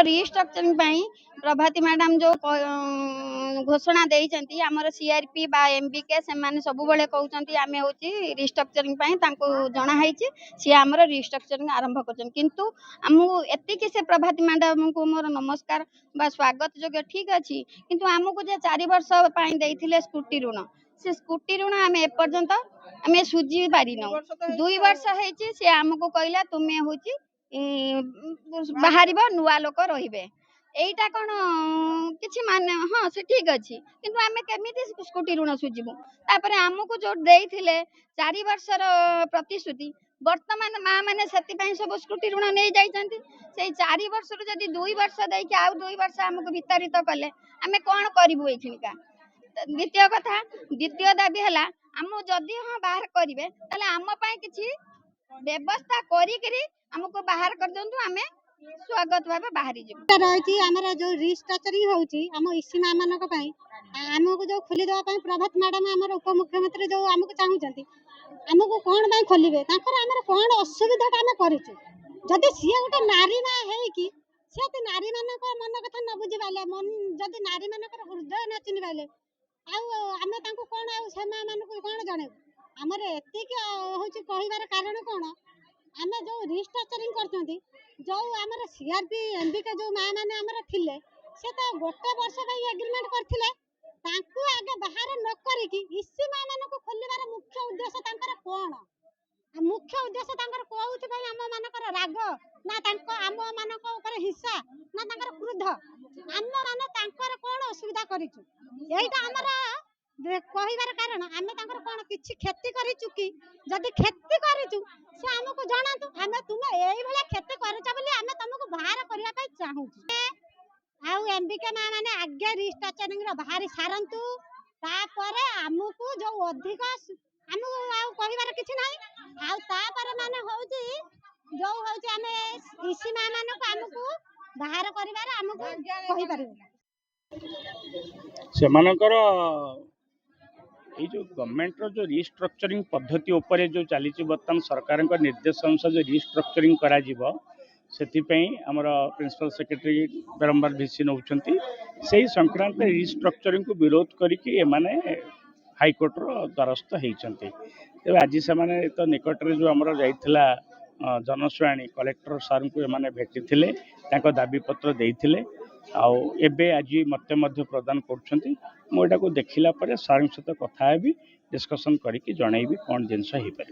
Restructuring प्रभाती madam जो घोषणा देइचंती आमर सीआरपी बा एमबीके से माने सब बेले कहउचंती आमे होची रिस्ट्रक्चरिंग तांको जणा हाइची सी आमर रिस्ट्रक्चरिंग आरंभ करछन किंतु हमु एतिकी से प्रभाती मैडम को मोर नमस्कार बा स्वागत जोग्य ठीक अछि किंतु हमकु जे 4 वर्ष पई देइथिले स्कूटी ऋण से स्कूटी ऋण आमे एपर्यंत आमे सुझी पारि न 2 वर्ष हेची से हमकु कहला तुमे होची बाहरिबो नुआ लोक रहिबे एटा कोन किछि माने हां से ठीक अछि किंतु आमे केमिति स्कूटी ऋण सुझिबो तापरे हमकु जो देइथिले 4 वर्षर प्रतिश्रुति वर्तमान मा माने सेति पई सब स्कूटी ऋण नै जाइचंती से 4 वर्ष रु जदी 2 वर्ष देइ कि आउ 2 वर्ष हमकु वितरित कले आमे कोन करिवो एखिनिका द्वितीय दाबी हला हम जदी हां बाहर करिवे तले हम पई किछि व्यवस्था करी करी हमको बाहर कर दंतु आमे स्वागत भाबे बाहरी जिवु रही हमर जो रिस्ट्रक्चरिंग होउची हम इसीमा मानक पई हमको जो खोली देबा पई प्रभात मैडम हमर उप मुख्यमंत्री जो हमको चाहुचंती हमको कोन पई खोलिबे ताकर हमर कोन असुविधा हम करिछु जदी सिया गोटे नारी ना हेई कि से नारी मानक मन कथा न बुझी बाले मन जदी नारी मानक हृदय न चिनि बाले आउ हमें तांको कोन आउ सेमा मानक कोन जणे हमर एति के होची कहिबार कारण कोन हमें जो रिस्ट्रक्चरिंग करछंती जो हमर सीआरपी एमबीके जो मा माने हमर थिले से तो गोटे वर्ष पई एग्रीमेंट करथिले तांको आगे बाहर न करी कि इसी मा माने को खोलिबार मुख्य उद्देश्य तांकर कोन मुख्य उद्देश्य तांकर कोउथि पई हम मानकर राग ना तांको हम मानक ऊपर हिस्सा ना तांकर क्रोध हम माने तांकर कोन असुविधा करिछु एइटा हमरा कहिबार कारण आमे तांकर कोन किछि खेती करिछु कि जदी खेती करिछु से हमको जणातु हमें तुमे एई भले खेती करछ बोली हमें तुमको बाहर करिया पई चाहू आउ एमबीके मा माने आगे रिस्ट्रक्चरिंग रो बाहर सारंतु तापरे हमको जो अधिक हमको आउ कहिबार किछि नाही आउ तापरे माने होउची जो होउची हमें इसी मा माने को हमको बाहर करिबार हमको कहि परिबो सेमानकर ये जो गवर्नमेंट रो जो रिस्ट्रक्चरिंग पद्धति उपरे जो चली बर्तमान सरकार निर्देश अनुसार जो रिस्ट्रक्चरिंग करा जीवो सेथिपई हमर प्रिंसिपल सेक्रेटरी बारंबार भिसी नौचंती सेही संक्रांत रिस्ट्रक्चरिंग को विरोध करिकि एमाने हाईकोर्ट रो द्वारस्थ हेइचंती तेबे आज से माने तो निकट रे जो हमर जाइथिला जनसुआणी कलेक्टर सर को एमाने भेटिथिले ताको दाबी पत्र देइथिले आउ एबे आज मते मध्य प्रदान करछंती मो एटा को देखिला परे सर सहित कथा हेबी डिस्कशन करिकि जणैबी कोन जिंस हेइ परिबो।